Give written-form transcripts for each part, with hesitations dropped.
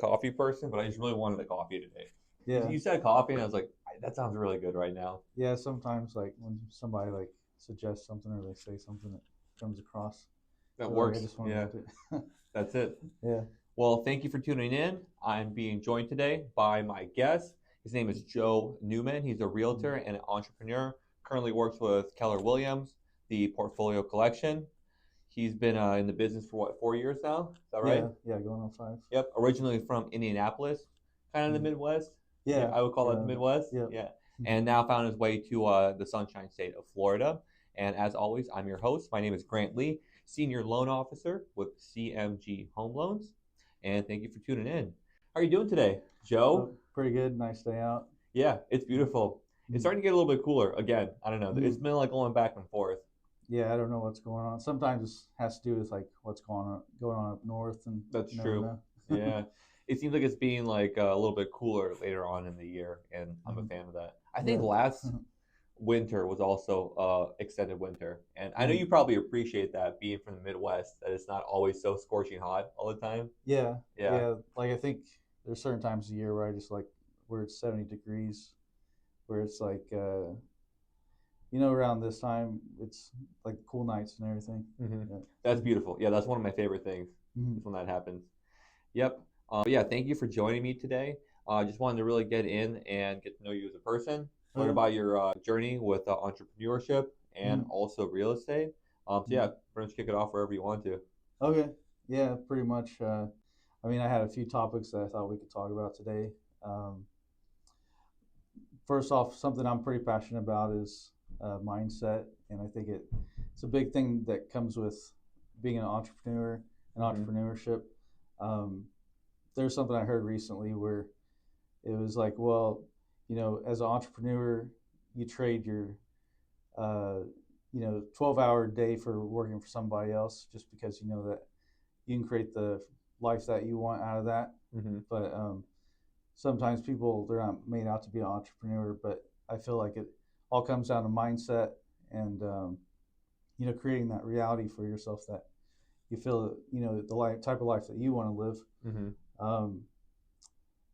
coffee person, but I just really wanted the coffee today. Yeah, You said coffee, and I was like, that sounds really good right now. yeah. Sometimes like when somebody like suggests something or they say something that comes across, That you're like, I works. just want to Yeah, make it. that's it. Yeah. Well, thank you for tuning in. I'm being joined today by my guest. His name is Joe Newman. He's a realtor Mm. and an entrepreneur. Currently works with Keller Williams, the Portfolio Collection. He's been in the business for what, 4 years now? Is that right? Yeah, yeah. Going on 5. Yep. Originally from Indianapolis, kind of the Mm. Midwest. Yeah, Yeah, I would call that the yeah, Midwest. yeah. Yeah. Mm. And now found his way to the Sunshine State of Florida. And as always, I'm your host. My name is Grant Lee, Senior Loan Officer with CMG Home Loans. And thank you for tuning in. How are you doing today, Joe? Pretty good. Nice day out. Yeah, it's beautiful. It's Mm. starting to get a little bit cooler again. I don't know. It's Mm. been like going back and forth. Yeah, I don't know what's going on. Sometimes it has to do with like what's going on up north, and That's you never true. know. Yeah. It seems like it's being like a little bit cooler later on in the year, and I'm a Mhm. fan of that. I think Yeah. last winter was also extended winter, and I know Mm. you probably appreciate that being from the Midwest, that it's not always so scorching hot all the time. Yeah, Yeah, yeah. Like I think there's certain times of the year where I just like where it's 70 degrees, where it's like around this time it's like cool nights and everything. Yeah. that's beautiful. Yeah, that's one of my favorite things. Mhm. Is when that happens. Yep. But yeah, thank you for joining me today. I just wanted to really get in and get to know you as a person, learn Okay. about your journey with entrepreneurship and Mhm. also real estate. So Mhm. yeah, pretty much kick it off wherever you want to. Okay. Yeah, pretty much. I mean, I had a few topics that I thought we could talk about today. Um, First off, something I'm pretty passionate about is mindset, and I think it's a big thing that comes with being an entrepreneur and Hmm. entrepreneurship. Um, there's something I heard recently where it was like, well, as an entrepreneur, you trade your, uh, 12-hour day for working for somebody else just because you know that you can create the life that you want out of that. Hmm. But sometimes people they're not made out to be an entrepreneur, but I feel like it all comes down to mindset and creating that reality for yourself that you feel the type of life that you want to live. Hmm. Um,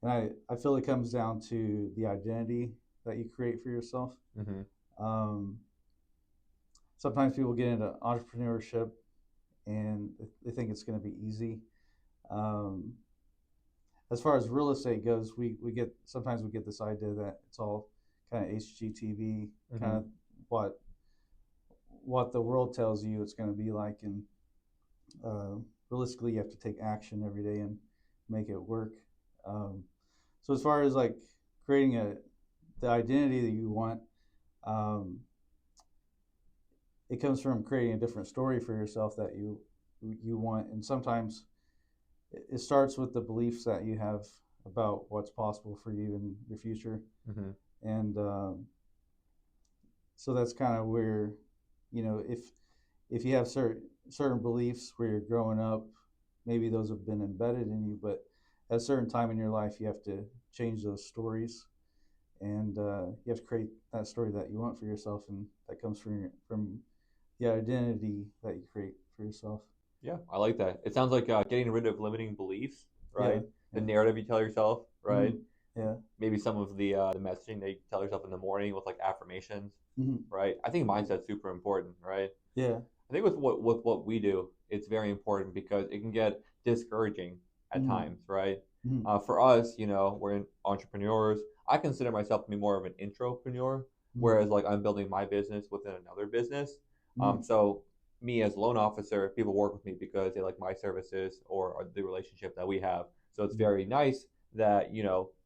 and I feel it comes down to the identity that you create for yourself. Hmm. Um, Sometimes people get into entrepreneurship and they think it's going to be easy. Um, as far as real estate goes, we get sometimes we get this idea that it's all kind of HGTV, kind Hmm. of what what the world tells you it's going to be like, and uh, realistically, you have to take action every day and make it work. Um, so as far as like creating the identity that you want, um, it comes from creating a different story for yourself that you want, and sometimes it starts with the beliefs that you have about what's possible for you in your future, Hmm. and so that's kind of where, if you have certain beliefs where you're growing up, maybe those have been embedded in you, but at a certain time in your life, you have to change those stories, and you have to create that story that you want for yourself, and that comes from the identity that you create for yourself. Yeah, I like that. It sounds like getting rid of limiting beliefs, Yeah, right? The yeah, narrative you tell yourself, right? mm, yeah, Maybe some of the messaging that you tell yourself in the morning with like affirmations, mm, right? I think mindset's super important, right? yeah, I think with what we do, it's very important because it can get discouraging at mm, times, right? mm, For us, we're entrepreneurs. I consider myself to be more of an intrapreneur, mm, whereas like I'm building my business within another business. mm, So me as a loan officer, people work with me because they like my services or the relationship that we have. So it's mm, very nice that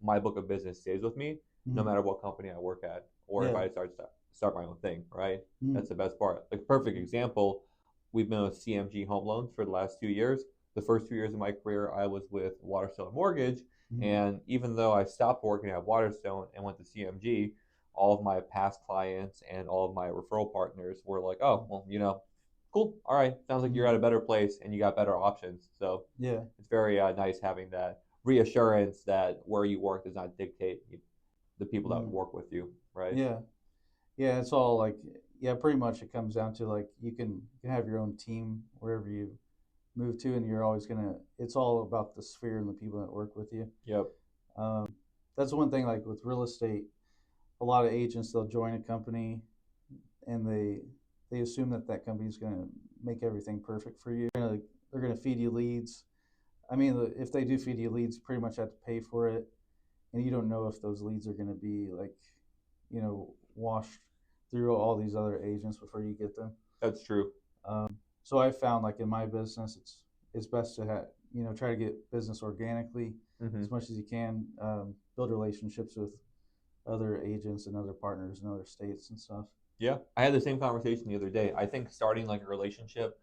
my book of business stays with me no mm, matter what company I work at or if yeah, I start my own thing, right? mm, That's the best part. Like perfect example, we've been with CMG Home Loans for the last 2 years. The first 2 years of my career, I was with Waterstone Mortgage, mm, and even though I stopped working at Waterstone and went to CMG, all of my past clients and all of my referral partners were like, "Oh, well, cool. All right, sounds like you're mm, at a better place and you got better options." So yeah, it's very nice having that reassurance that where you work does not dictate the people that mm, work with you, right? yeah. Yeah, it's all like, yeah, pretty much it comes down to like you can have your own team wherever move to, and you're always gonna. It's all about the sphere and the people that work with you. Yep. That's one thing. Like with real estate, a lot of agents they'll join a company, and they assume that that company's gonna make everything perfect for you. They're gonna feed you leads. I mean, if they do feed you leads, you pretty much have to pay for it, and you don't know if those leads are gonna be like, washed through all these other agents before you get them. That's true. So I found like in my business, it's best to have try to get business organically Mm-hmm. as much as you can. Build relationships with other agents and other partners in other states and stuff. Yeah, I had the same conversation the other day. I think starting like a relationship,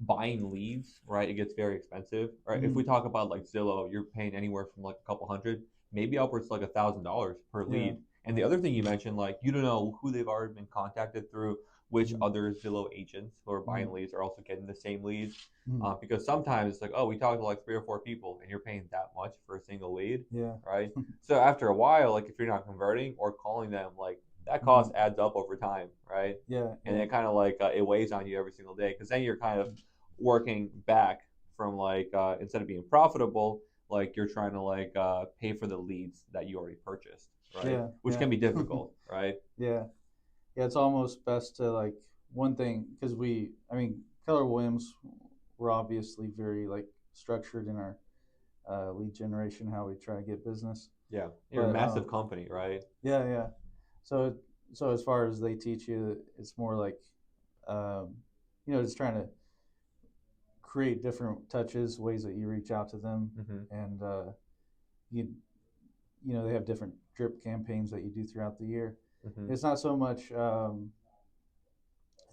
buying leads, right? It gets very expensive, right? If we Mm, talk about like Zillow, you're paying anywhere from like a couple hundred, maybe upwards to like $1,000 per yeah. lead. And the other thing you mentioned, like you don't know who they've already been contacted through, which Mm, other Zillow agents who are buying mm, leads are also getting the same leads. mm, Because sometimes it's like, oh, we talked to like 3 or 4 people, and you're paying that much for a single lead, yeah. right? So after a while, like if you're not converting or calling them, like that cost Mm, adds up over time, right? yeah. And Yeah. it kind of like it weighs on you every single day because then you're kind of working back from like instead of being profitable, like you're trying to like pay for the leads that you already purchased, right? Yeah. Which Yeah. can be difficult, right? Yeah. Yeah. It's almost best to like one thing because I mean, Keller Williams, we're obviously very like structured in our lead generation, how we try to get business. Yeah, you're a But massive company, right? yeah, yeah. So so as far as they teach you, it's more like um, just trying to create different touches, ways that you reach out to them, Mm-hmm. and you they have different drip campaigns that you do throughout the year. Mm-hmm. It's not so much. I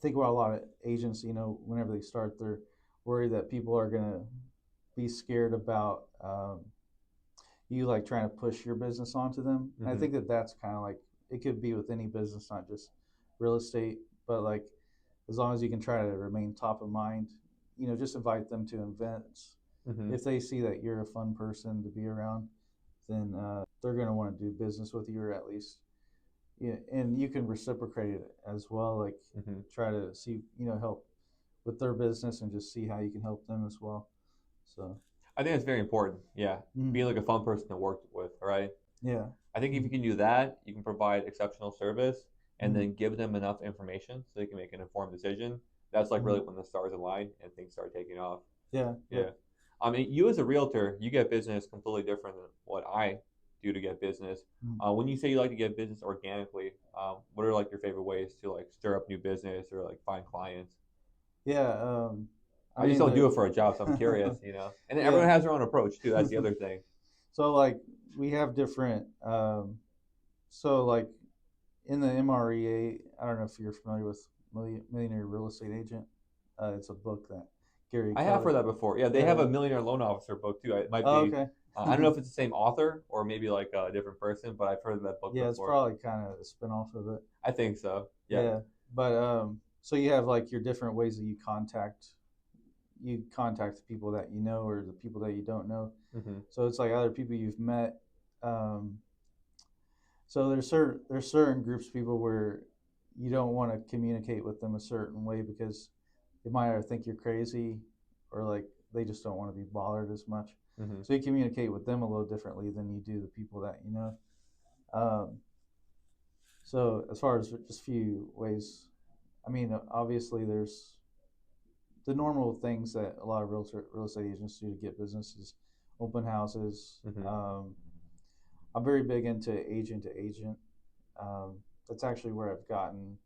think about a lot of agents, whenever they start, they're worried that people are gonna be scared about you like trying to push your business onto them. And I Mm-hmm. think that that's kind of like it could be with any business, not just real estate, but like as long as you can try to remain top of mind, just invite them to events. Mm-hmm. If they see that you're a fun person to be around, then they're going to want to do business with you, or at least, yeah. And you can reciprocate it as well, like Mm-hmm. try to see, help with their business and just see how you can help them as well. So, I think it's very important. Yeah, mm, being like a fun person to work with, right? yeah, I think if mm, you can do that, you can provide exceptional service and mm, then give them enough information so they can make an informed decision. That's like really mm, when the stars align and things start taking off. yeah, Yeah. yep. I mean, you as a realtor, you get business completely different than what I do to get business. Mm. When you say you like to get business organically, what are like your favorite ways to like stir up new business or like find clients? Yeah, I I just mean don't do the it for a job, so I'm curious. And then yeah. everyone has their own approach too. That's the other thing. So like we have different so like in the MREA, I don't know if you're familiar with Millionaire Real Estate Agent. It's a book that Gary I have Keller. heard that before. Yeah, they have Yeah. a millionaire loan officer book too. It might Oh, be. okay. I don't know if it's the same author or maybe like a different person, but I've heard of that book Yeah, it's before. probably kind of a spin-off of it. I think so. Yeah. Yeah. But so you have like your different ways that you contact the people that you know or the people that you don't know. Mm-hmm. So it's like other people you've met. Um, so there's certain groups of people where you don't want to communicate with them a certain way because they might either think you're crazy or like they just don't want to be bothered as much. Mm-hmm. So you communicate with them a little differently than you do the people that you know. Um, so as far as just a few ways, I mean, obviously there's the normal things that a lot of real estate agents do to get business is open houses. Mm-hmm. I'm very big into agent to agent. That's actually where I've gotten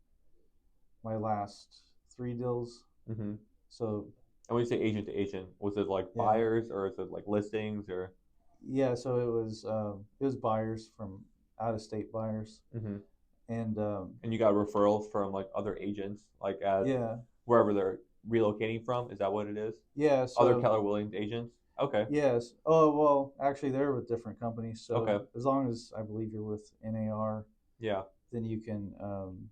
my last 3 deals. Mm-hmm. So And when you say agent to agent, was it like yeah, buyers or is it like listings or? yeah. So it was buyers from out of state buyers, Mm-hmm. and And you got referrals from like other agents, like at yeah, wherever they're relocating from. Is that what it is? yeah. Other So Keller Williams agents. Okay. yes. Oh well, actually they're with different companies. Okay. So as long as I believe you're with NAR, Yeah. then you can you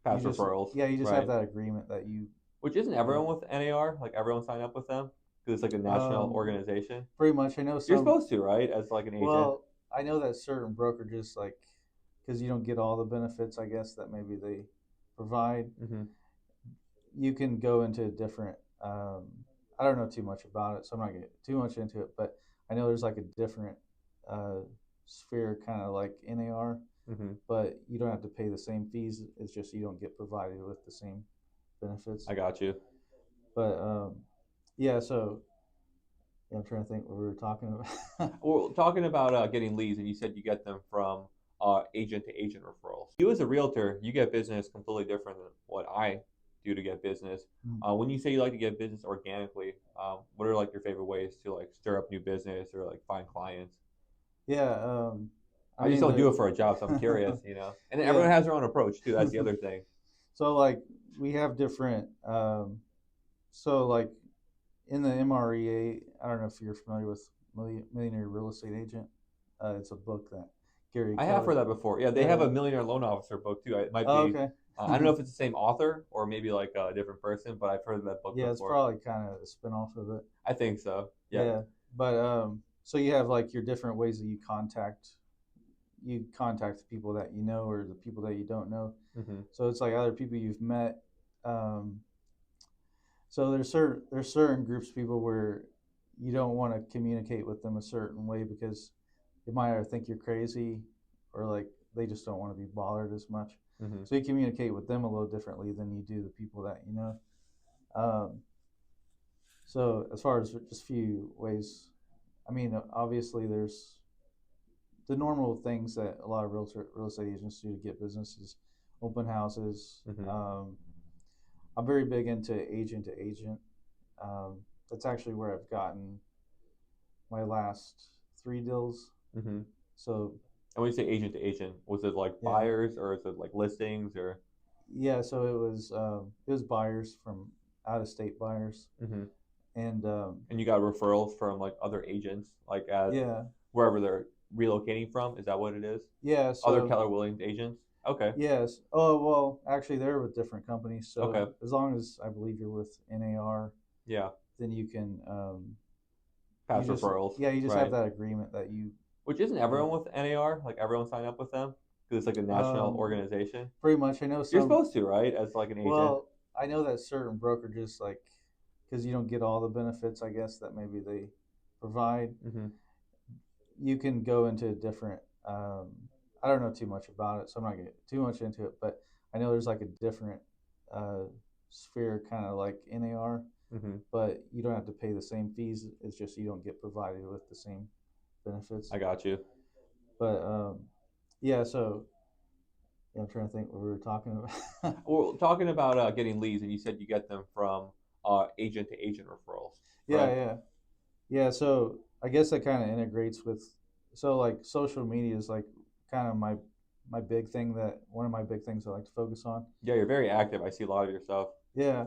Past just referrals. yeah you just have Right. that agreement that you Which isn't yeah. everyone with NAR? Like everyone sign up with them because it's like a national Um, organization. Pretty much. I know You're some. supposed to, right? As like an agent. Well, I know that certain brokerages like because you don't get all the benefits, I guess that maybe they provide. Mm-hmm. You can go into different. I don't know too much about it, so I'm not getting too much into it. But I know there's like a different uh, sphere, kind of like NAR, Mm-hmm. but you don't have to pay the same fees. It's just you don't get provided with the same benefits. I got you. But yeah, so yeah, I'm trying to think what we were talking about. Well, talking about getting leads, and you said you get them from agent to agent referrals. You as a realtor, you get business completely different than what I do to get business. When you say you like to get business organically, what are like your favorite ways to like stir up new business or like find clients? Yeah, I I just mean don't do the it for a job, so I'm curious, you know. And yeah. everyone has their own approach too. That's the other thing. So like we have different so like in the MREA, I don't know if you're familiar with Millionaire Real Estate Agent. It's a book that Gary I have Keller. heard that before. Yeah, they have Yeah. a millionaire loan officer book too. It might Oh, be. okay. I don't know if it's the same author or maybe like a different person, but I've heard of that book Yeah, it's before. probably kind of a spinoff of it. I think so. Yeah. Yeah, but so you have like your different ways that you contact the people that you know or the people that you don't know. Mm-hmm. So it's like other people you've met. Um, so there's certain groups of people where you don't want to communicate with them a certain way because they might either think you're crazy or like they just don't want to be bothered as much. Mm-hmm. So you communicate with them a little differently than you do the people that you know. Um, so as far as just few ways, I mean, obviously there's the normal things that a lot of real estate agents do to get businesses, open houses. Mm-hmm. I'm very big into agent to agent. That's actually where I've gotten my last 3 deals. Mm-hmm. So And when you say agent to agent, was it like yeah, buyers or is it like listings or? yeah. So it was buyers from out of state buyers, Mm-hmm. and And you got referrals from like other agents, like at yeah, wherever they're relocating from. Is that what it is? yeah. Other So Keller Williams agents. Okay. yes. Oh well, actually, they're with different companies. Okay. So as long as I believe you're with NAR, Yeah. then you can Past referrals. you just have Right. that agreement that you Which isn't everyone with NAR? Like everyone sign up with them because it's like a national um, organization. pretty much. I know You're some. supposed to, right? As like an agent. Well, I know that certain brokerages like because you don't get all the benefits, I guess that maybe they provide. Mm-hmm. You can go into different. I don't know too much about it, so I'm not getting too much into it. But I know there's like a different uh, sphere, kind of like NAR, Mm-hmm. but you don't have to pay the same fees. It's just you don't get provided with the same benefits. I got you. But yeah, so yeah, I'm trying to think what we were talking about. Well, talking about getting leads, and you said you get them from agent to agent referrals, Yeah, right? yeah, yeah. So I guess that kind of integrates with so like social media is like kind of my big thing that one of my big things I like to focus on. Yeah, you're very active. I see a lot of your stuff. Yeah,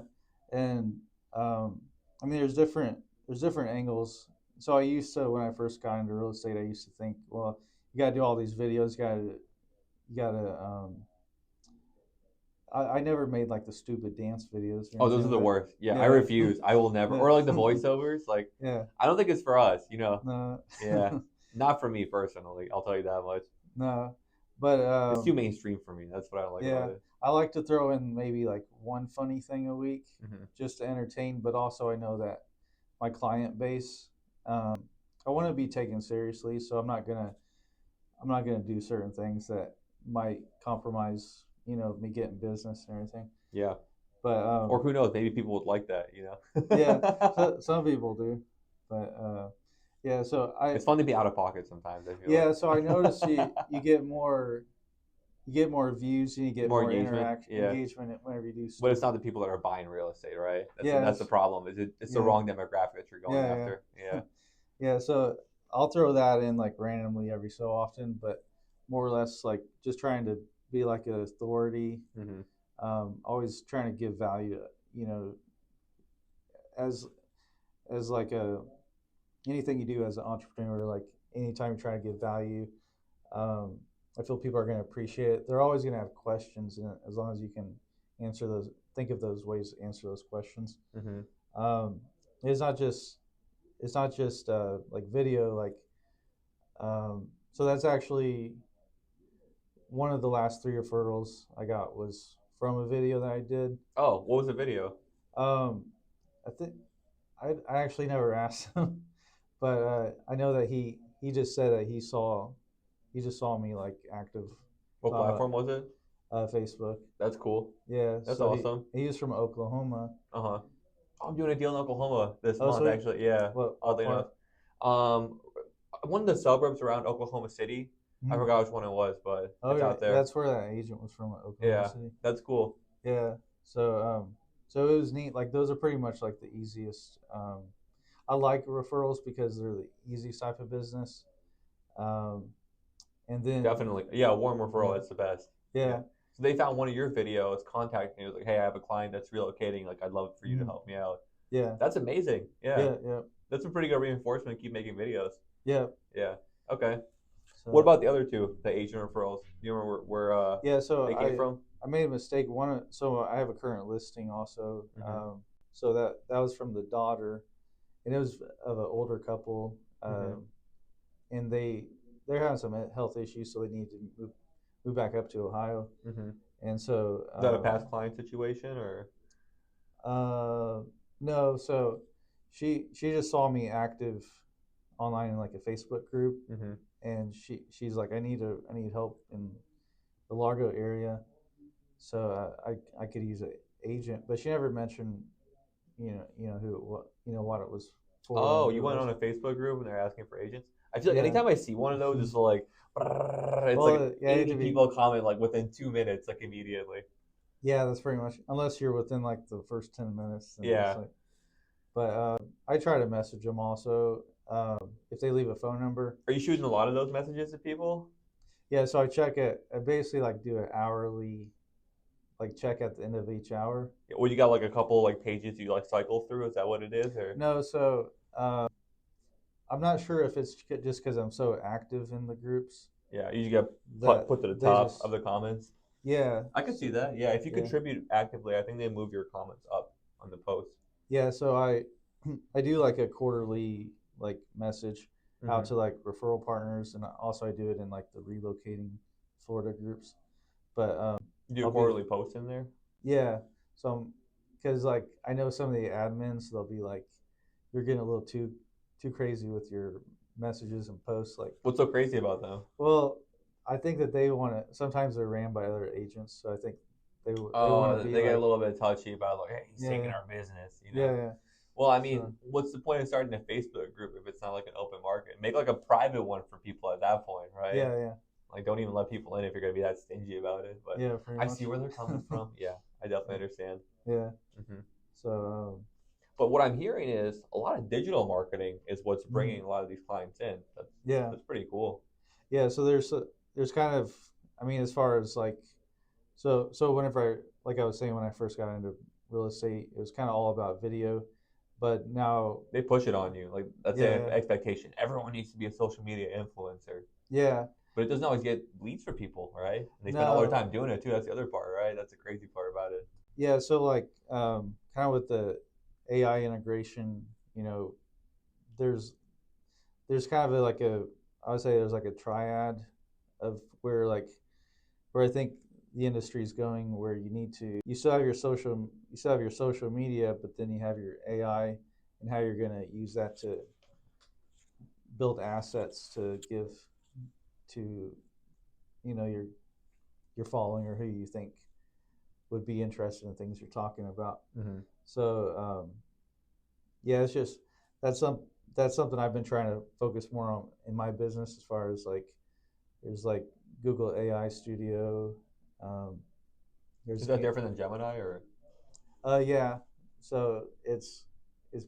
and I mean there's different angles. So I used to when I first got into real estate, I used to think, well, you got to do all these videos, you got to I never made like the stupid dance videos or Oh, those anything are like the that. worst. Yeah, I Yeah, refuse. I will never. yeah, Or like the voiceovers. Like, yeah. I don't think it's for us. You know. No, Yeah, not for me personally. I'll tell you that much. no, but It's too mainstream for me. That's what I don't like about yeah, it. I like to throw in maybe like one funny thing a week Mm-hmm. just to entertain, but also I know that my client base, I want to be taken seriously, so I'm not gonna do certain things that might compromise, me getting business and everything. Yeah. But Or who knows? Maybe people would like that. You yeah, know. some people do, but yeah. So I It's fun to be out of pocket sometimes. I feel like. yeah, so I notice you get more views and you get More more engagement. Yeah. engagement whenever you do But it's stuff. not the people that are buying real estate, right? That's the Yes, problem. It's the yeah, wrong demographic that you're going yeah, after. yeah, Yeah. yeah. So I'll throw that in like randomly every so often, but more or less like just trying to be like an authority. Mm-hmm. Always trying to give value, you know, as as like a anything you do as an entrepreneur, like anytime you try to give value, um, I feel people are going to appreciate it. They're always going to have questions, and as long as you can answer those, think of those ways to answer those questions. Mm-hmm. Um, it's not just like video, like so that's actually one of the last 3 referrals I got was from a video that I did. Oh, what was the video? Um, I think I actually never asked him, but I know that he just said that he just saw me like active What talking platform was it? about Facebook. That's cool. Yeah, That's so awesome. he was from Oklahoma. Uh-huh. I'm doing a deal in Oklahoma this Oh, month, sweet. actually. Yeah, What oddly enough. part? Um, one of the suburbs around Oklahoma City. I Mhm. forgot which one it was, but Oh it's yeah, out there. that's where that agent was from, Oklahoma Yeah, City. that's cool. Yeah. So so it was neat. Like those are pretty much like the easiest. I like referrals because they're the easiest type of business. Um, and then Definitely. Yeah, warm referral, yeah, that's the best. Yeah. yeah, So they found one of your videos, contacted me, was like, hey, I have a client that's relocating. Like, I'd love for you to mhm, help me out. yeah, That's amazing. Yeah. yeah, yeah, That's a pretty good reinforcement to keep making videos. yeah. Yeah. Okay. What So about the other two, the agent referrals? Do you remember where yeah, so they came from? I made a mistake. So I have a current listing also. Mm-hmm. So that was from the daughter, and it was of an older couple. Mm-hmm. And they're having some health issues, so they need to move back up to Ohio. Mm-hmm. And so Is that a past client situation or? no, so she just saw me active online in like a Facebook group, Mm-hmm. and she's like, I need help in the Largo area, so I could use an agent, but she never mentioned who what it was for Oh, and you who it went was. on a Facebook group and they're asking for agents? I feel like Yeah. anytime I see one of those, it's like, it's like Well, yeah, you have 80 to be. people comment like within 2 minutes, like immediately. Yeah, that's pretty much. Unless you're within like the first 10 minutes, then it's Yeah. like. But I try to message them also if they leave a phone number. Are you shooting a lot of those messages to people? Yeah, so I check it. I basically like do an hourly like check at the end of each hour. Or you got like a couple like pages you like cycle through? Is that what it is? Or No, so I'm not sure if it's just because I'm so active in the groups yeah, you get that put to the they top just of the comments. yeah I could see that. Yeah, if you yeah contribute actively, I think they move your comments up on the post. yeah. So I do like a quarterly like message out Mm-hmm. to like referral partners, and also I do it in like the relocating Florida groups. But You do a I'll be quarterly post in there. yeah. So because like I know some of the admins, they'll be like, you're getting a little too crazy with your messages and posts. Like, What's so crazy about them? well, I think that they want to. Sometimes they're ran by other agents, so I think they want to Oh, be they get a like, little bit touchy about like, hey, he's taking yeah, our business, you know. yeah, yeah. Well, I mean, So what's the point of starting a Facebook group if it's not like an open market? Make like a private one for people at that point, right? yeah, yeah, Like, don't even let people in if you're gonna be that stingy about it. But yeah, pretty I much. see where they're coming from. Yeah, I definitely understand. Yeah. Hmm. So But what I'm hearing is a lot of digital marketing is what's mhm. bringing a lot of these clients in. Yeah, That's pretty cool. yeah. So there's kind of, I mean, as far as like, so whenever like I was saying when I first got into real estate, it was kind of all about video, but now They push it on you. Like that's an yeah, expectation. Everyone needs to be a social media influencer. yeah. But it doesn't always get leads for people, right? And they spend all their No, time doing it too. That's the other part, right? That's the crazy part about it. yeah. So like kind of with the AI integration, you know, there's there's kind of like a I would say there's like a triad of where I think the industry is going, where you still have your social media, but then you have your AI and how you're going to use that to build assets to give to your following or who you think would be interested in things you're talking about. Mm-hmm. So yeah, it's just that's some that's something I've been trying to focus more on in my business as far as like there's like Google AI Studio. Um, Is there's that different than Gemini or? yeah, so it's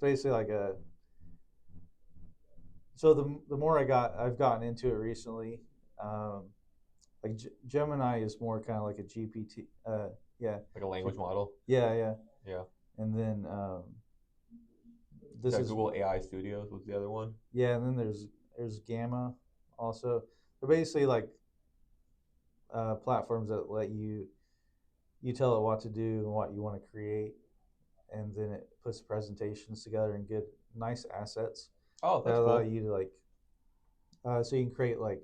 basically like a so the more I've gotten into it recently. Like Gemini is more kind of like a GPT. Yeah, Like a language model? yeah, yeah. Yeah. And then You this got is Google AI Studios. What's the other one? yeah, and then there's Gamma also. They're basically like platforms that let you tell it what to do and what you want to create, and then it puts presentations together and get nice assets Oh, that that's allow cool. you to like so you can create like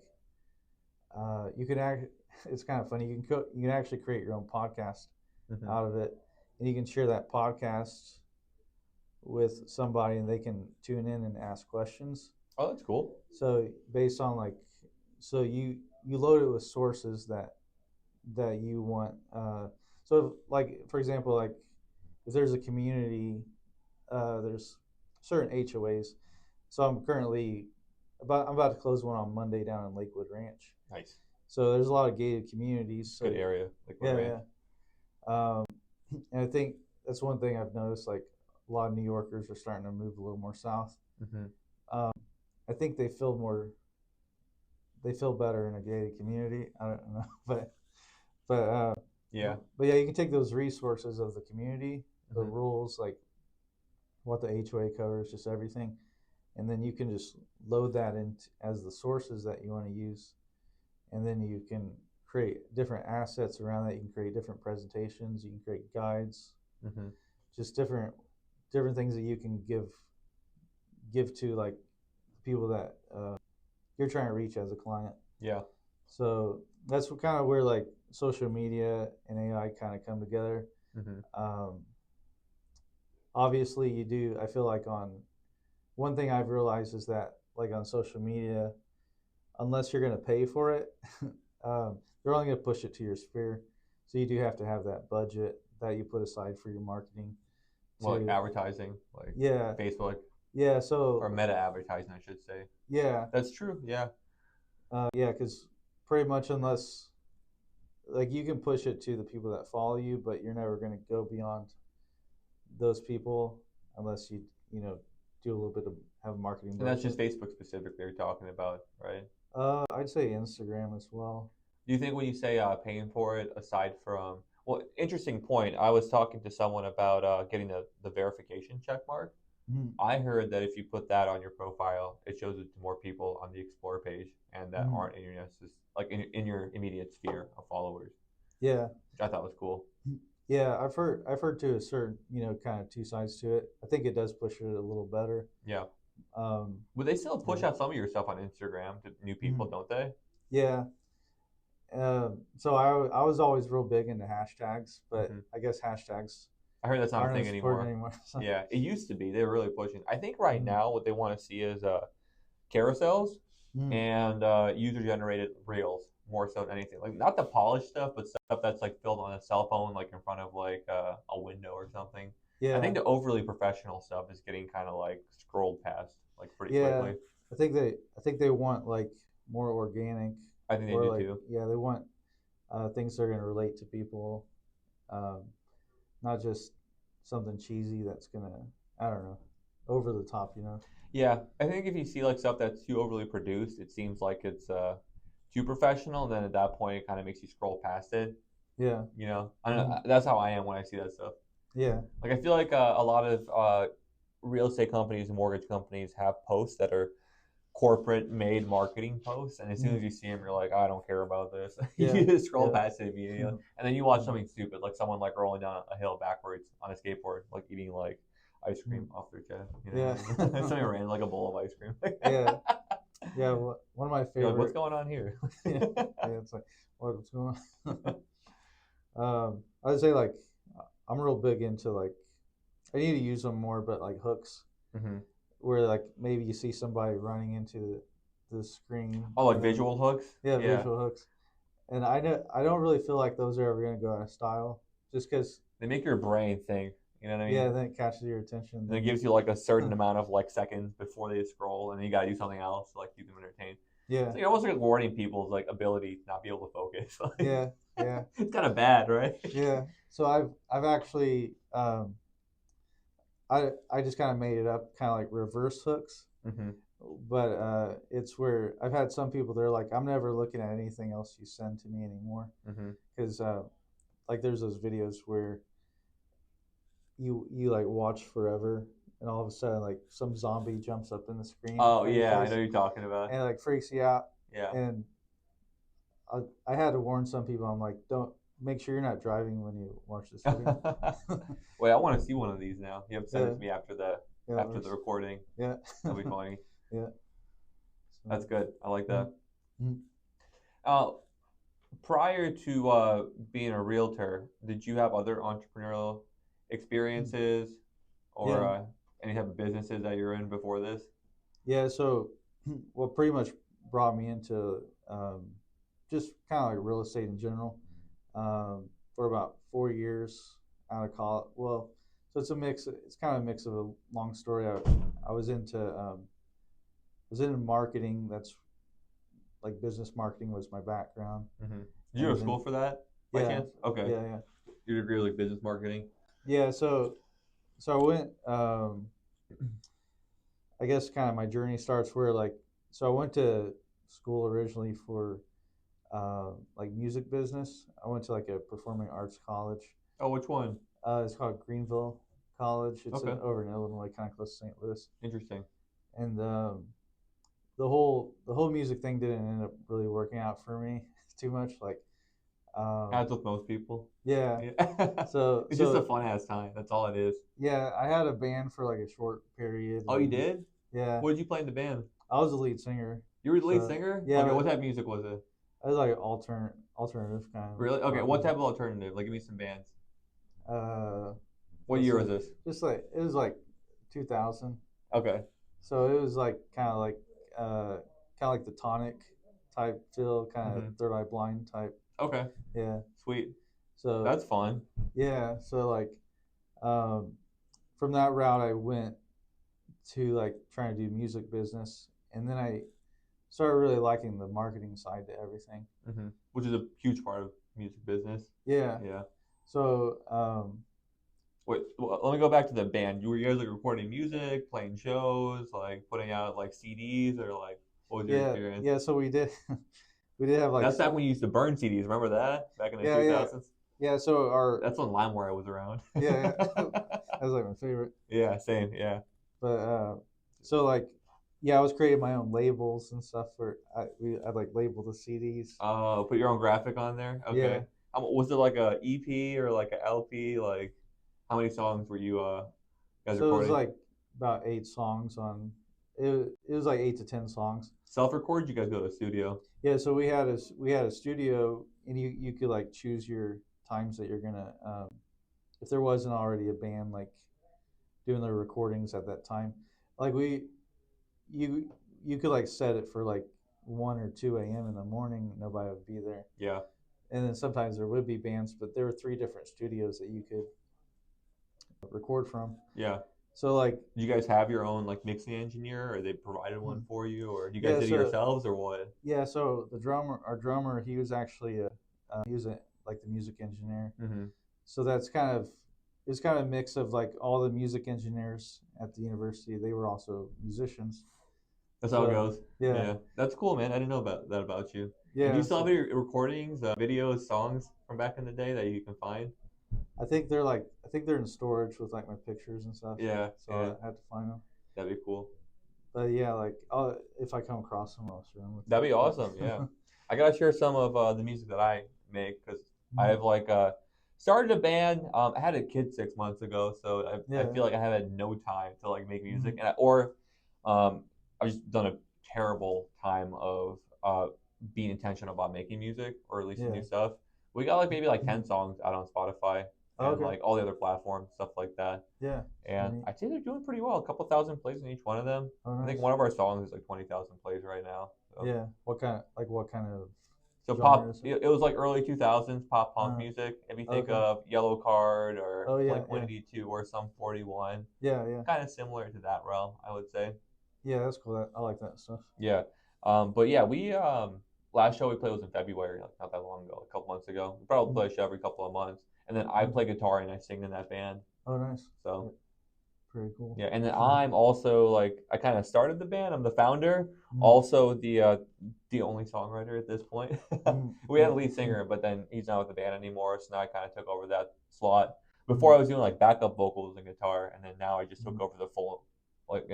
you can act. It's kind of funny. You can actually create your own podcast Mm-hmm. out of it, and you can share that podcast with somebody, and they can tune in and ask questions. Oh, that's cool. So based on like, so you load it with sources that you want. So like for example, like if there's a community, there's certain HOAs. So I'm about to close one on Monday down in Lakewood Ranch. Nice. So there's a lot of gated communities. So Good area, Lakewood yeah, Ranch. yeah. And I think that's one thing I've noticed. Like a lot of New Yorkers are starting to move a little more south. Mm-hmm. Um, I think they feel more. They feel better in a gated community. I don't know, but Yeah. but yeah, you can take those resources of the community, the Mm-hmm. rules, like what the HOA covers, just everything, and then you can just load that in as the sources that you want to use, and then you can create different assets around that. You can create different presentations. You can create guides, Mm-hmm. just different things that you can give to like people that you're trying to reach as a client. Yeah. So that's kind of where like social media and AI kind of come together. Mm-hmm. Obviously, you do. I feel like on one thing I've realized is that like on social media, unless you're going to pay for it, they're only going to push it to your sphere. So you do have to have that budget that you put aside for your marketing. Well, like advertising, like Yeah, Facebook yeah. or So meta advertising, I should say. yeah, That's true. Yeah. yeah, because pretty much unless like you can push it to the people that follow you, but you're never going to go beyond those people unless you do a little bit of have a marketing And that's budget. just Facebook specifically you're talking about, right? I'd say Instagram as well. Do you think when you say paying for it, aside from, well, interesting point. I was talking to someone about getting the verification check mark. Mm-hmm. I heard that if you put that on your profile, it shows it to more people on the Explore page and that aren't in your like in your immediate sphere of followers, Yeah, which I thought was cool. yeah. I've heard to a certain kind of two sides to it. I think it does push it a little better. Yeah. Um, But they still push yeah. out some of your stuff on Instagram to new people, Mhm. don't they? Yeah. So I was always real big into hashtags, but Hmm. I guess hashtags I heard that's not a aren't thing as important anymore. anymore. So, Yeah, it used to be. They were really pushing. I think right mm, now what they want to see is carousels mm, and user generated reels more so than anything. Like not the polished stuff, but stuff that's like filmed on a cell phone, like in front of like a window or something. I yeah, think the overly professional stuff is getting kind of like scrolled past like pretty yeah. quickly. I think they want like more organic, I think they or do like too. yeah, they want things that are going to relate to people, um, not just something cheesy that's gonna, I don't know, over the top. Yeah, I think if you see like stuff that's too overly produced, it seems like it's too professional. And then at that point, it kind of makes you scroll past it. Yeah. I don't know. Hmm. That's how I am when I see that stuff. Yeah. Like I feel like a lot of real estate companies and mortgage companies have posts that are corporate made marketing posts, and as soon as Mm. you see them, you're like, I don't care about this. Yeah. You just scroll Yeah. past it immediately, and then you watch Mm. something stupid, like someone like rolling down a hill backwards on a skateboard, like eating like ice cream Mm. off their chest. Yeah. Something random, like a bowl of ice cream. Yeah. Yeah. One of my You're like, what's favorite. going on here? Yeah. Yeah. It's like what's going on. I would say like I'm real big into like I need to use them more, but like hooks Hmm. where like maybe you see somebody running into the screen. Oh, like visual hooks? Yeah, Yeah, visual hooks. And I don't really feel like those are ever gonna go out of style, just because they make your brain think. You know what I mean? yeah, then it catches your attention. And it gives you like a certain amount of like seconds before they scroll, and then you gotta do something else to like keep them entertained. Yeah, So you're almost like warning people's like ability to not be able to focus. yeah, yeah, It's kind of bad, right? yeah. So I've actually I just kind of made it up, kind of like reverse hooks. Hmm. But it's where I've had some people they're like, I'm never looking at anything else you send to me anymore, Hmm. because like there's those videos where you like watch forever, and all of a sudden like some zombie jumps up in the screen Oh on your yeah, I face, know you're talking about. and it like freaks you out. Yeah. And I had to warn some people. I'm like, don't make sure you're not driving when you watch this video. Wait, I want to see one of these now. You have to send it Yeah, to me after the yeah, after the recording. yeah, That'll be funny. yeah. That's So, good. I like that. mhm. Uh, prior to being a realtor, did you have other entrepreneurial experiences or Yeah. any type of businesses that you're in before this? Yeah, so what pretty much brought me into just kind of like real estate in general for about 4 years out of college. Well, so it's a mix. It's kind of a mix of a long story. I was into marketing. That's like business marketing was my background. Mm-hmm. Did you go And to school then for that by yeah, chance? Okay. yeah, yeah, Your degree was like business marketing. yeah. So I went. I guess kind of my journey starts where like so I went to school originally for like music business. I went to like a performing arts college. Oh, which one? It's called Greenville College. It's Okay. over in Illinois, kind of close to St. Louis. Interesting. And the whole music thing didn't end up really working out for me too much. Like, As with most people. yeah. Yeah. So It's just a so fun ass time. That's all it is. yeah, I had a band for like a short period. Oh, And you then, did? yeah, What did you play in the band? I was the lead singer. You were the lead So singer? yeah, Okay, what type of music was it? I was like alternative kind of Really? Okay, rock what music. type of alternative? Like, give me some bands. Uh, What it's year was like this? just like it was like 2000. Okay. So it was like kind of like the tonic type feel, kind of Hmm. Third Eye Blind type. Okay. Yeah. Sweet. So That's fun. yeah. So like um, from that route, I went to like trying to do music business, and then I started really liking the marketing side to everything. Which is a huge part of music business. Yeah. Yeah. So Wait, well, let me go back to the band. You guys like recording music, playing shows, like putting out like CDs, or like what was your yeah, experience? yeah. So we did we did have like That's back when you used to burn CDs. Remember that back in the yeah, yeah, 2000s? yeah. So our That's when LimeWire was around. yeah, yeah. That was like my favorite. Yeah, same. Yeah. But so like yeah, I was creating my own labels and stuff for I'd like label the CDs. Put your own graphic on there. Yeah. Okay. Was it like a EP or like a LP? Like, how many songs were you guys So it was recording? like about 8 songs on. It was like 8 to 10 songs. Self-record? You guys go to the studio? Yeah. So we had a studio, and you could like choose your times that you're gonna. If there wasn't already a band like doing the recordings at that time, like you you could like set it for like 1 or 2 a.m. in the morning. Nobody would be there. Yeah. And then sometimes there would be bands, but there were 3 different studios that you could record from. Yeah. So like Did you guys have your own like mixing engineer, or they provided one for you, or you guys yeah, did it so yourselves, or what? yeah, so our drummer, he was actually he was like the music engineer. Mm-hmm. So that's kind of it's kind of a mix of like all the music engineers at the university. They were also musicians. That's how it So goes. yeah, Yeah, that's cool, man. I didn't know about that about you. And do you yeah. still have So any recordings, videos, songs from back in the day that you can find? I think they're in storage with like my pictures and stuff. Yeah, So yeah, I had to find them. that'd be cool. But yeah, like if I come across them, I'll share them with That'd be awesome. you. Yeah, I gotta share some of the music that I make because I Mhm. have like started a band. I had a kid 6 months ago, so I Yeah. feel like I have had no time to like make music, Mhm. or I've just done a terrible time of being intentional about making music or releasing Yeah. new stuff. We got like maybe like Mhm. 10 songs out on Spotify Oh, and okay. like all the other platforms, stuff like that. Yeah. And Neat. I'd say they're doing pretty well. A couple thousand plays in each one of them. Oh, I think nice. one of our songs is like 20,000 plays right now. So. Yeah. What kind of So genre pop, is it? it was like early 2000s pop punk Uh, music. If you think okay. of Yellow Card or Oh yeah, Blink yeah, 182 or Sum 41, yeah, yeah, kind of similar to that realm, I would say. yeah. That's cool. I like that stuff. Yeah. But yeah, we last show we played was in February, like not that long ago, a couple months ago. We probably Mhm. play a show every couple of months, and then I Mhm. play guitar and I sing in that band. Oh, nice. Yeah, So pretty cool. yeah, and then I'm also like I kind of started the band. I'm the founder, Mhm. also the only songwriter at this point. Mhm. We had a lead singer, but then he's not with the band anymore, so now I kind of took over that slot. Before Mhm. I was doing like backup vocals and guitar, and then now I just took Mhm. over the full like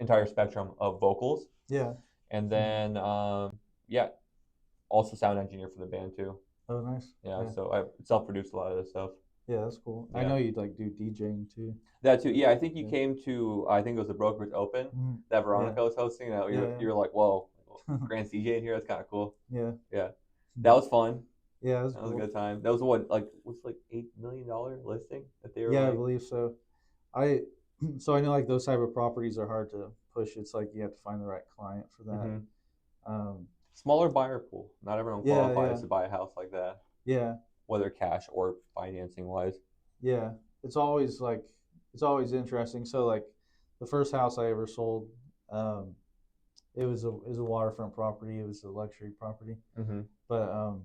entire spectrum of vocals. Yeah. And Mhm. then yeah, also sound engineer for the band too. Oh, nice. Yeah, Yeah. so I self-produced a lot of this stuff. Yeah, that's cool. I Yeah. know you'd like do DJing too. That too. Yeah, I think you Yeah. came to I think it was the Brokers Open Mhm. that Yeah. Veronica was hosting. That Yeah. you're like, whoa, Grant's DJ in here. That's kind of cool. Yeah. Yeah, Mhm. that was fun. Yeah, that's That was a cool. good time. That was what like $8 million listing that they were Yeah, I like. believe so. I So I know like those type of properties are hard to push. It's like you have to find the right client for that. Hmm. Um, Smaller buyer pool. Not everyone yeah, qualifies yeah, to buy a house like that, yeah, whether cash or financing wise. yeah. It's always like it's always interesting. So like the first house I ever sold, um, it was a waterfront property. It was a luxury property, Hmm. but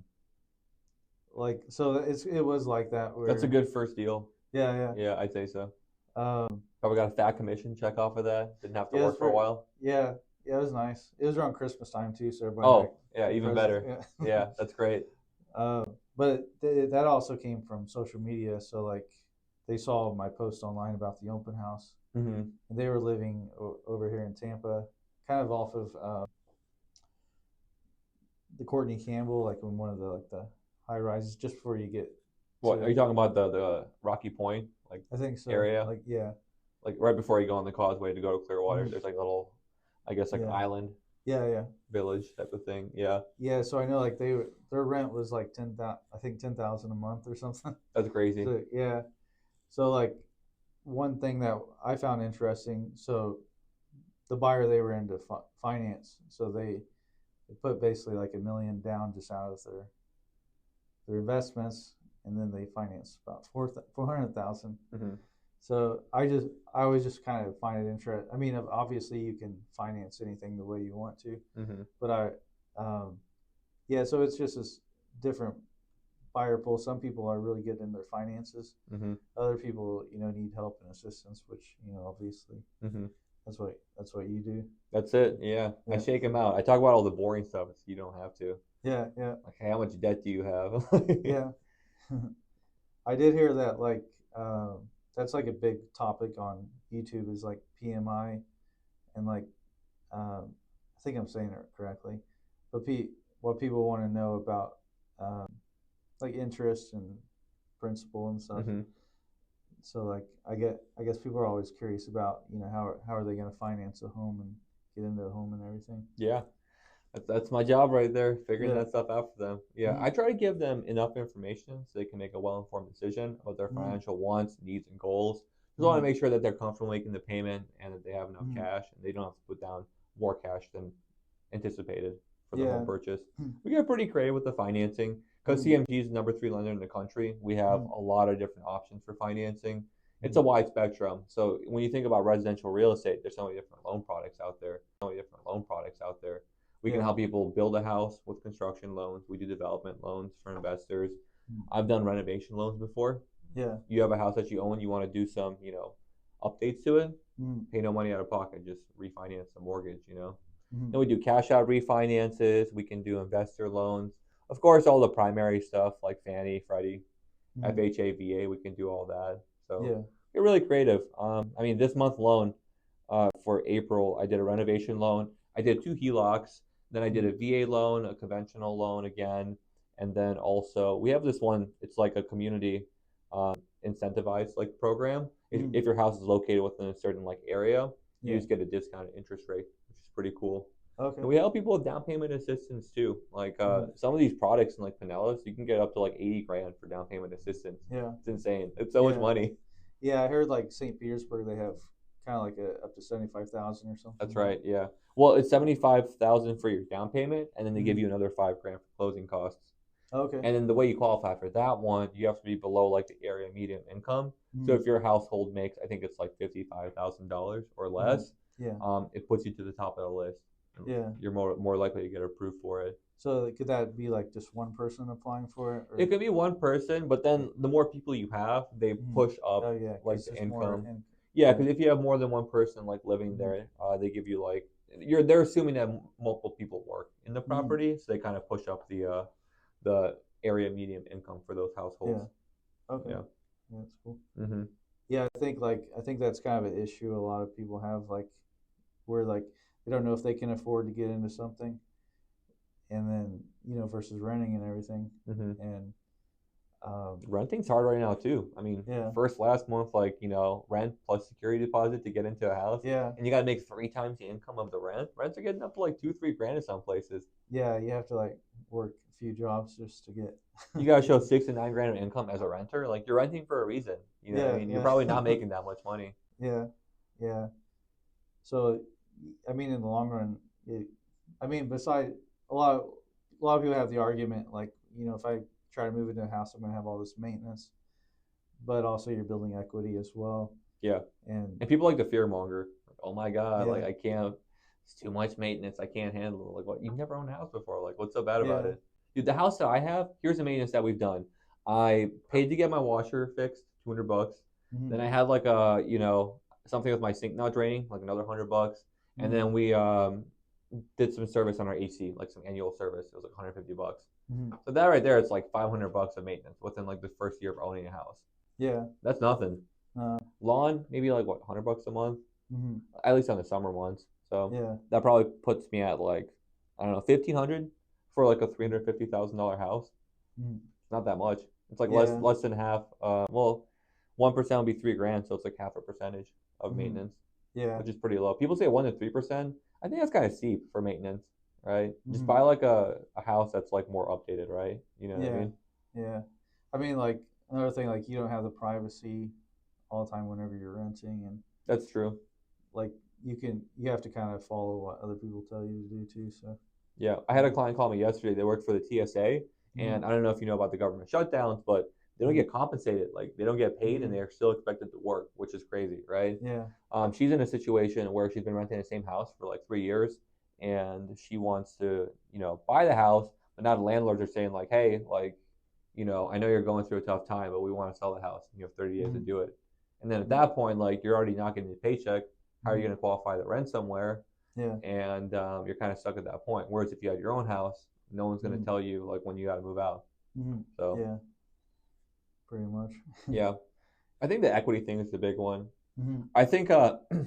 like so it was like that That's a where good first deal. yeah, Yeah, I'd say so. yeah. Um, Probably got a fat commission check off of that. Didn't have to yeah, it's work for a very while. yeah, yeah. It was nice. It was around Christmas time too, so everybody got Oh, yeah, even presents. better. Yeah. Yeah, that's great. But that also came from social media. So like they saw my post online about the open house, Hmm. and they were living over here in Tampa, kind of off of the Courtney Campbell, like in one of the high rises, just before you get What are to. you talking about? The Rocky Point like I think so. area, Like yeah, like right before you go on the causeway to go to Clearwater. mhm, There's like a little, I guess like yeah, island yeah, yeah, village type of thing. Yeah, yeah. So I know like their rent was like 10,000, I think 10,000 a month or something. that's crazy. So yeah, so like one thing that I found interesting. So the buyer they were into finance, so they put basically like 1 million down just out of their investments, and then they finance about 400,000. Hmm. So I always just kind of find it interesting. I mean, obviously you can finance anything the way you want to, Hmm. but yeah. So it's just this different buyer pool. Some people are really good in their finances. Hmm. Other people, need help and assistance, which obviously Hmm. that's what you do. That's it. Yeah, I Yeah, shake them out. I talk about all the boring stuff, so you don't have to. yeah, yeah, Like, hey, how much debt do you have? yeah. I did hear that like that's like a big topic on YouTube is like PMI and like I think I'm saying it correctly, but what people want to know about um, like interest and principal and stuff. Hmm. So like I guess people are always curious about how are they going to finance a home and get into a home and everything. Yeah. That's my job right there, figuring Yeah. that stuff out for them. Yeah, I Mm-hmm. try to give them enough information so they can make a well-informed decision about their Mm-hmm. financial wants, needs, and goals. Just want to Mm-hmm. make sure that they're comfortable making the payment and that they have enough Mm-hmm. cash and they don't have to put down more cash than anticipated for the home Yeah. purchase. Mm-hmm. We get pretty creative with the financing because Mm-hmm. CMG is the number 3 lender in the country. We have Mm-hmm. a lot of different options for financing. It's Mm-hmm. a wide spectrum. So when you think about residential real estate, there's so many different loan products out there. We can Yeah. help people build a house with construction loans. We do development loans for investors. Mm-hmm. I've done renovation loans before. Yeah. You have a house that you own, you want to do some, updates to it, Mm-hmm. pay no money out of pocket, just refinance the mortgage. Mm-hmm. Then we do cash out refinances. We can do investor loans. Of course, all the primary stuff like Fannie, Freddie, Mm-hmm. FHA, VA, we can do all that. So Yeah. we're really creative. I mean, this month alone, for April, I did a renovation loan. I did 2 HELOCs. Then I did Mm-hmm. a VA loan, a conventional loan again, and then also we have this one. It's like a community incentivized like program. If, Mm-hmm. if your house is located within a certain like area, you Yeah. just get a discounted interest rate, which is pretty cool. Okay. And we help people with down payment assistance too. Like Mm-hmm. some of these products in like Pinellas, you can get up to like 80 grand for down payment assistance. Yeah. It's insane. It's so much Yeah. money. Yeah. I heard like St. Petersburg they have kind of like a up to 75,000 or something That's like right. Yeah. Well, it's 75,000 for your down payment, and then that. they give Mm-hmm. you another 5 grand for closing costs. Okay. And then the way you qualify for that one, you have to be below like the area median income. So Mm-hmm. if your household makes, I think it's like $55,000 or Mm-hmm. less, Yeah. it puts you to the top of the list. Yeah. You're more likely to get approved for it. So could that be like just one person applying for it, It or? could be one person, but then the more people you have, they Mm-hmm. push Oh up yeah, like because the there's more. income. In, Yeah, yeah. because if you have more than one person like living Mm-hmm. there, they give you like they're assuming that multiple people work in the Mm-hmm. property, so they kind of push up the area median income for those households. Yeah. Okay. Yeah. Yeah, that's cool. Hmm. Yeah, I think that's kind of an issue a lot of people have, like where like they don't know if they can afford to get into something, and then versus renting and everything, Hmm. and Renting's hard right now too. I mean, yeah, first last month, like rent plus security deposit to get into a house, yeah, and you got to make 3 times the income of the rent. Rents are getting up to like 2-3 grand in some places. yeah, you have to like work a few jobs just to get. You gotta show 6 to 9 grand of income as a renter. Like you're renting for a reason. You know what I Yeah, mean? You're yeah, probably not making that much money. yeah. Yeah. So, I mean, in the long run, beside a lot of people have the argument like, if I try to move into a house, I'm going to have all this maintenance, but also you're building equity as well. Yeah. And And people like to fear monger. Like, oh my God, like yeah, I can't. It's too much maintenance. I can't handle it. Like, what? You've never owned a house before. Like, what's so bad about yeah, it? Dude, the house that I have. Here's the maintenance that we've done. I paid to get my washer fixed, $200. mm-hmm, Then I had like a, something with my sink not draining, like another $100. And mm-hmm, then we did some service on our AC, like some annual service. It was like $150. mm-hmm, So that right there, it's like $500 of maintenance within like the first year of owning a house. yeah, That's nothing. uh, Lawn, maybe like what, $100 a month, mm-hmm, at least on the summer months. So yeah, that probably puts me at like, I don't know, 1,500 for like a $350,000 house. mm-hmm, It's not that much. It's like less yeah, less than half. Well, 1% would be $3,000, so it's like half a percentage of mm-hmm, maintenance, yeah, which is pretty low. People say 1 to 3%. I think that's kind of steep for maintenance, right? Just mm-hmm, buy like a house that's like more updated, right? You know what I yeah, mean? yeah. I mean, like another thing, like you don't have the privacy all the time whenever you're renting, and That's true. like you have to kind of follow what other people tell you to do too. So Yeah, I had a client call me yesterday. They worked for the TSA, mm-hmm, and I don't know if you know about the government shutdowns, but they don't mm-hmm, get compensated. Like they don't get paid, and mm-hmm, they're still expected to work, which is crazy, right? yeah, She's in a situation where she's been renting the same house for like 3 years, and she wants to, buy the house, but now the landlords are saying like, hey, like, I know you're going through a tough time, but we want to sell the house, and you have 30 days to mm-hmm, do it. And then at that point, like, you're already not getting a paycheck. How are you mm-hmm, going to qualify the rent somewhere? yeah, And you're kind of stuck at that point. Whereas if you had your own house, no one's going to mm-hmm, tell you like when you got to move out. mm-hmm, So yeah, pretty much. yeah, I think the equity thing is the big one. Mm-hmm, I think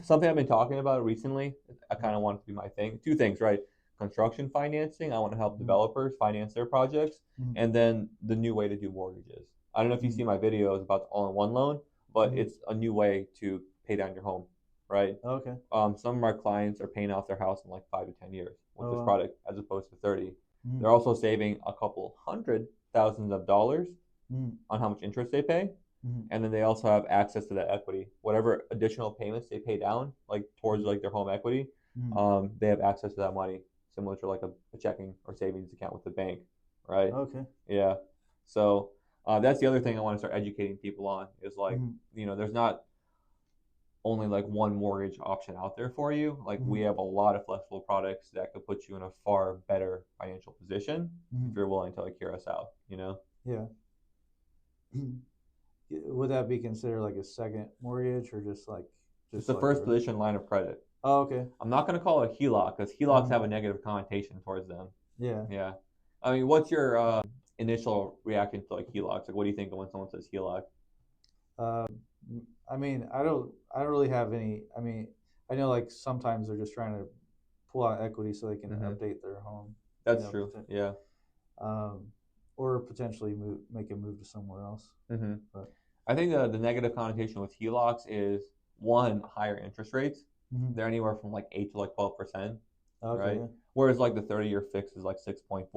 something I've been talking about recently. I kind of want it to be my thing. Two things, right? Construction financing. I want to help mm-hmm, developers finance their projects, mm-hmm, and then the new way to do mortgages. I don't know if you mm-hmm, see my videos about the all-in-one loan, but mm-hmm. it's a new way to pay down your home, right? Okay. Some of our clients are paying off their house in like 5 to 10 years with Oh this well. product, as opposed to 30. Mm-hmm, They're also saving a couple hundred thousands of dollars mm-hmm, on how much interest they pay, mm-hmm, and then they also have access to that equity. Whatever additional payments they pay down, like towards like their home equity, mm-hmm. they have access to that money, similar to like a checking or savings account with the bank, right? Okay. Yeah. So that's the other thing I want to start educating people on is like, Mm-hmm, there's not only like one mortgage option out there for you. Like mm-hmm, we have a lot of flexible products that could put you in a far better financial position mm-hmm. if you're willing to like hear us out. Yeah. Would that be considered like a second mortgage or It's just the like first a? position line of credit. Oh, okay. I'm not going to call it a HELOC because HELOCs Mm-hmm. have a negative connotation towards them. Yeah. Yeah. I mean, what's your initial reaction to like HELOCs? Like, what do you think of when someone says HELOC? Um, I mean, I don't really have any. I mean, I know like sometimes they're just trying to pull out equity so they can Mm-hmm. update their home. That's true. Yeah. Um, or potentially make a move to somewhere else. Mm-hmm. But I think the negative connotation with HELOCs is one, higher interest rates. mm-hmm. They're anywhere from like 8 to like 12%, Okay. right? Yeah. Whereas like the 30-year fix is like 6.4%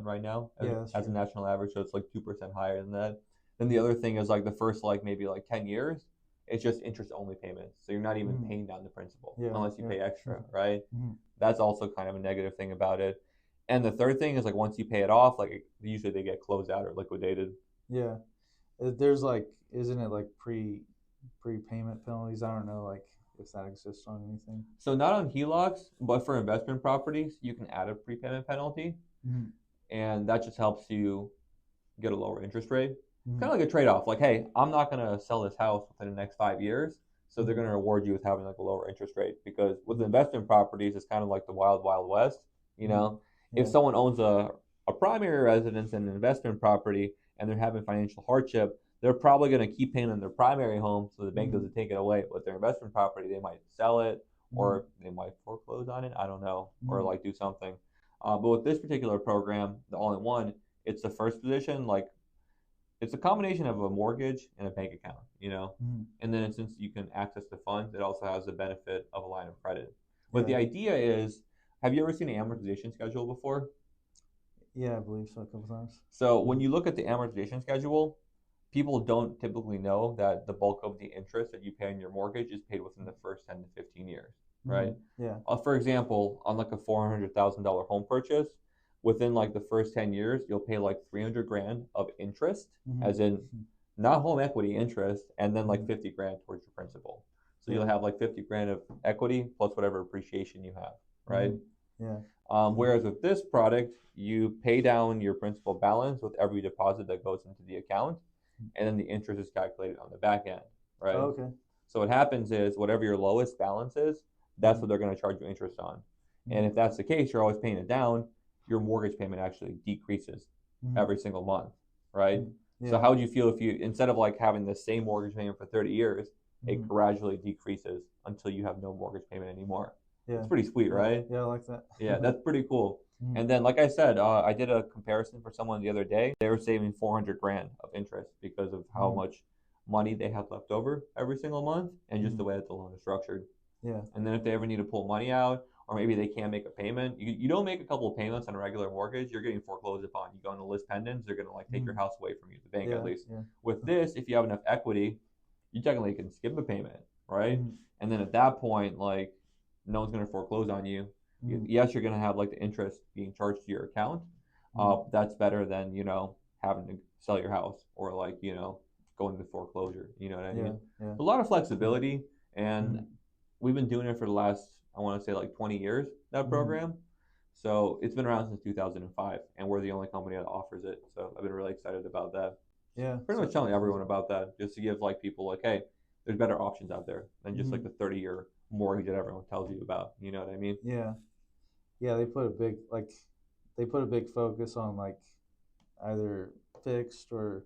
right now Yeah, that's as a true. national average, so it's like 2% higher than that. Then the other thing is like the first like maybe like 10 years, it's just interest only payments. So you're not even Mm-hmm. paying down the principal Yeah. unless you Yeah. pay extra, right? Mm-hmm. That's also kind of a negative thing about it. And the third thing is like once you pay it off, like usually they get closed out or liquidated. Yeah. There's like, isn't it like prepayment penalties? I don't know, like if that exists on anything. So not on HELOCs, but for investment properties, you can add a prepayment penalty, Mm-hmm. and that just helps you get a lower interest rate. Mm-hmm. Kind of like a trade-off. Like, hey, I'm not gonna sell this house within the next 5 years, so they're Mm-hmm. gonna reward you with having like a lower interest rate because with investment properties, it's kind of like the wild, wild west. You Mm-hmm. know, if Yeah. someone owns a primary residence and an investment property and they're having financial hardship, they're probably going to keep paying on their primary home so the bank Mm-hmm. doesn't take it away. With their investment property, they might sell it Mm-hmm. or they might foreclose on it. I don't know, or Mm-hmm. like do something. But with this particular program, the all-in-one, it's the first position. Like it's a combination of a mortgage and a bank account. Mm-hmm. And then since you can access the funds, it also has the benefit of a line of credit. But the Yeah. idea is, have you ever seen an amortization schedule before? Yeah, I believe so a couple times. So when Mm-hmm. you look at the amortization schedule, people don't typically know that the bulk of the interest that you pay on your mortgage is paid within the first 10 to 15 years, right? Yeah. For example, on like a $400,000 home purchase, within like the first 10 years, you'll pay like 300 grand of interest, as in not home equity interest, and then like 50 grand towards your principal. So you'll have like 50 grand of equity plus whatever appreciation you have, right? Yeah. Whereas with this product, you pay down your principal balance with every deposit that goes into the account, and then the interest is calculated on the back end, right? Oh, okay. So what happens is whatever your lowest balance is, that's what they're going to charge you interest on. And if that's the case, you're always paying it down, your mortgage payment actually decreases every single month, right? Yeah. So how would you feel if you, instead of like having the same mortgage payment for 30 years, it gradually decreases until you have no mortgage payment anymore? Yeah. It's pretty sweet, right? Yeah, I like that. Yeah, that's pretty cool. And then, like I said, I did a comparison for someone the other day. They were saving 400 grand of interest because of how much money they have left over every single month and just the way that the loan is structured. Yeah. And then if they ever need to pull money out, or maybe they can't make a payment, you don't make a couple of payments on a regular mortgage, you're getting foreclosed upon. You go into list pendants, they're going to like take your house away from you, the bank at least. Yeah. With this, if you have enough equity, you technically can skip a payment, right? And then at that point, like, no one's going to foreclose on you. Yes, you're going to have like the interest being charged to your account. That's better than, having to sell your house or like, going into foreclosure. You know what I mean? Yeah. A lot of flexibility, and we've been doing it for the last, I want to say like 20 years, that program. So it's been around since 2005, and we're the only company that offers it. So I've been really excited about that. Yeah. Pretty much telling everyone about that, just to give like people like, hey, there's better options out there than just like the 30-year mortgage that everyone tells you about. You know what I mean? Yeah. Yeah, they put a big focus on like either fixed or,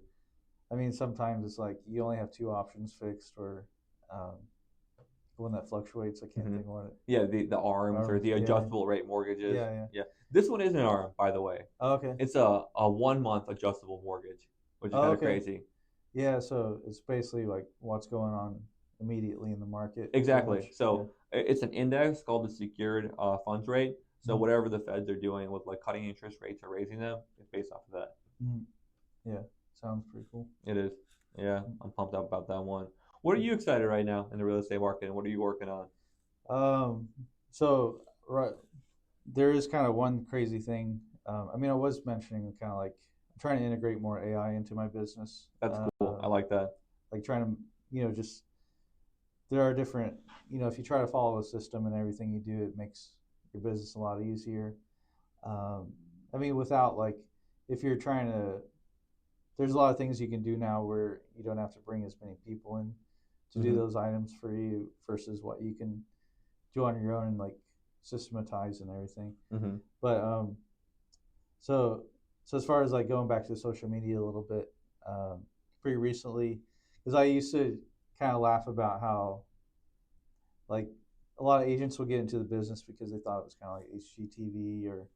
I mean, sometimes it's like you only have two options, fixed or one that fluctuates. I can't think of what it. Yeah, the ARMs or the adjustable rate mortgages. Yeah. This one is an ARM, by the way. Oh, okay. It's a 1 month adjustable mortgage, which is kind of crazy. Yeah, so it's basically like what's going on immediately in the market. Exactly. So it's an index called the secured funds rate. So whatever the Feds are doing with like cutting interest rates or raising them, it's based off of that. Yeah, sounds pretty cool. It is. Yeah, I'm pumped up about that one. What are you excited right now in the real estate market, and what are you working on? So there is kind of one crazy thing. I mean, I was mentioning kind of like I'm trying to integrate more AI into my business. That's cool. I like that. Like trying to, just there are different, if you try to follow a system and everything you do, it makes your business a lot easier. I mean, without like, if you're trying to, there's a lot of things you can do now where you don't have to bring as many people in to do those items for you versus what you can do on your own and like systematize and everything. But so as far as like going back to social media a little bit, pretty recently, because I used to kind of laugh about how like a lot of agents would get into the business because they thought it was kind of like HGTV or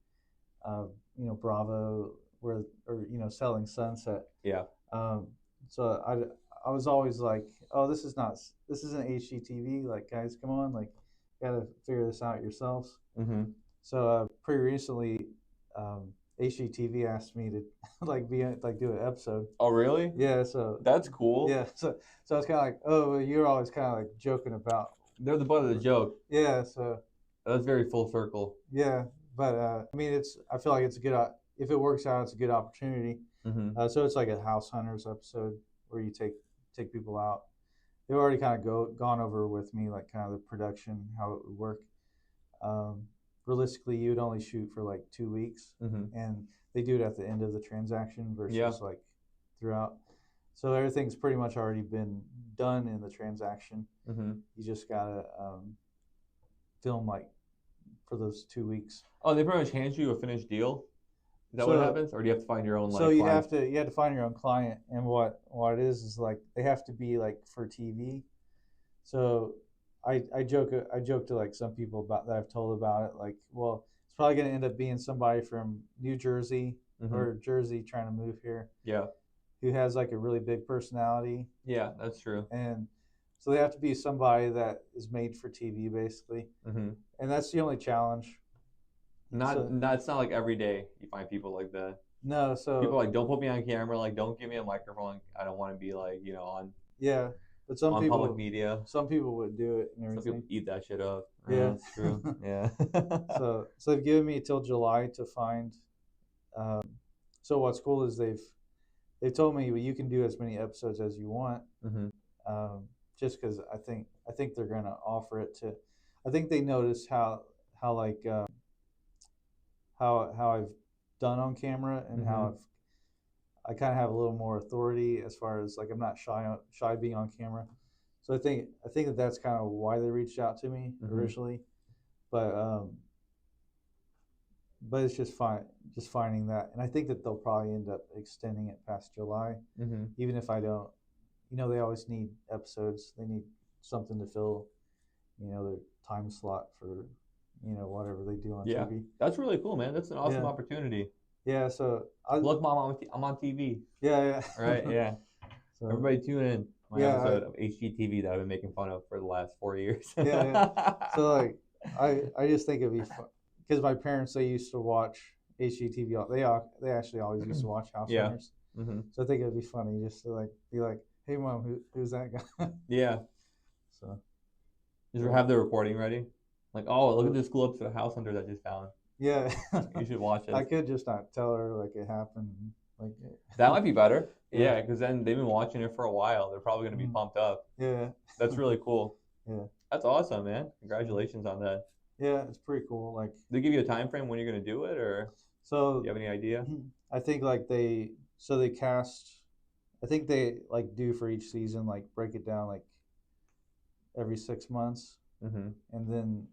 Bravo, or selling Sunset. Yeah. So I was always like, oh, this isn't HGTV. Like, guys, come on, like, gotta figure this out yourselves. So pretty recently, HGTV asked me to do an episode. Oh, really? Yeah. So that's cool. Yeah. So I was kind of like, oh, you're always kind of like joking about. They're the butt of the joke. Yeah. So that's very full circle. Yeah, but I mean, I feel like it's a good. If it works out, it's a good opportunity. So it's like a House Hunters episode where you take people out. They've already kind of gone over with me like kind of the production, how it would work. Realistically, you would only shoot for like 2 weeks, and they do it at the end of the transaction versus like throughout. So everything's pretty much already been done in the transaction. You just gotta film like for those 2 weeks. Oh, they pretty much hand you a finished deal? Is that what happens, or do you have to find your own? So you have to find your own client, and what it is like they have to be like for TV. So I joke to like some people about that I've told about it, like, well, it's probably going to end up being somebody from New Jersey or Jersey trying to move here. Yeah. Who has like a really big personality. Yeah, that's true. And so they have to be somebody that is made for TV, basically. And that's the only challenge It's not like every day you find people like that. No, People so are like, don't put me on camera, like don't give me a microphone. I don't want to be like, yeah, but on public media. some people would do it and Some people everything. eat that shit up. Yeah, Yeah. that's true. Yeah. So they've given me till July to find. Um, so what's cool is they've told me, well, you can do as many episodes as you want. hmm Just because I think they're gonna offer it to. I think they notice how like how I've done on camera and how I kind of have a little more authority as far as like I'm not shy being on camera. So I think that that's kind of why they reached out to me originally, but it's just finding that, and I think that they'll probably end up extending it past July, even if I don't. They always need episodes. They need something to fill, their time slot for, whatever they do on TV. That's really cool, man. That's an awesome opportunity. Yeah. So look, Mom, I'm on TV. Yeah. Right. Yeah. So, everybody tune in. My episode of HGTV that I've been making fun of for the last 4 years. Yeah. So like, I just think it'd be fun because my parents, they used to watch HGTV. They actually always used to watch homeowners. So I think it'd be funny just to be like, hey Mom, who's that guy? Yeah. So just have the recording ready. Like, oh, look at this glimpse of the house hunter that just found. Yeah. You should watch it. I could just not tell her like it happened. Like that might be better. Yeah, because then they've been watching it for a while. They're probably going to be pumped up. Yeah. That's really cool. Yeah. That's awesome, man. Congratulations on that. Yeah, it's pretty cool. Like, they give you a time frame when you're going to do it, or so do you have any idea? I think like they cast. I think they like do for each season, like break it down like every 6 months, and then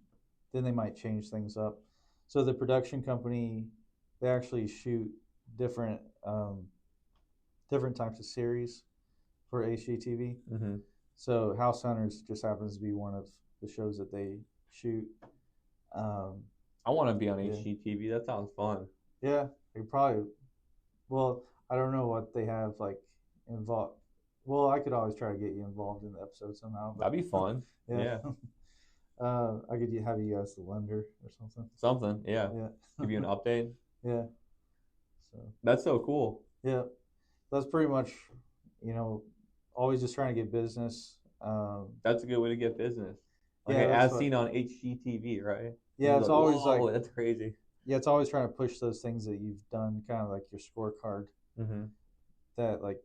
they might change things up. So the production company, they actually shoot different types of series for HGTV. So House Hunters just happens to be one of the shows that they shoot. I want to be on HGTV. That sounds fun. Yeah, they probably. Well, I don't know what they have like involved. Well, I could always try to get you involved in the episode somehow. That'd be fun. Yeah. I could have you as the lender or something. Something, yeah. Give you an update. Yeah. So that's so cool. Yeah, that's pretty much, always just trying to get business. That's a good way to get business. Okay, as seen on HGTV, right? Yeah, it's always like that's crazy. Yeah, it's always trying to push those things that you've done, kind of like your scorecard, that like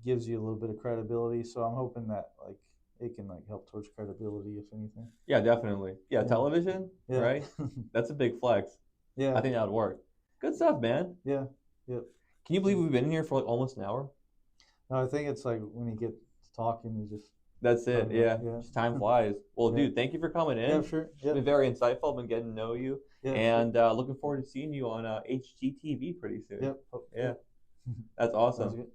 gives you a little bit of credibility. So I'm hoping that like it can like help towards credibility, if anything. Yeah, definitely. Yeah, television, right? That's a big flex. Yeah, I think that would work. Good stuff, man. Yeah. Yep. Can you believe we've been here for like almost an hour? No, I think it's like when you get to talking, you just. That's it. Yeah. Just time flies. Well, dude, thank you for coming in. Yeah, sure. It's been very insightful. I've been getting to know you, and looking forward to seeing you on HGTV pretty soon. Yep. Yeah. That's awesome.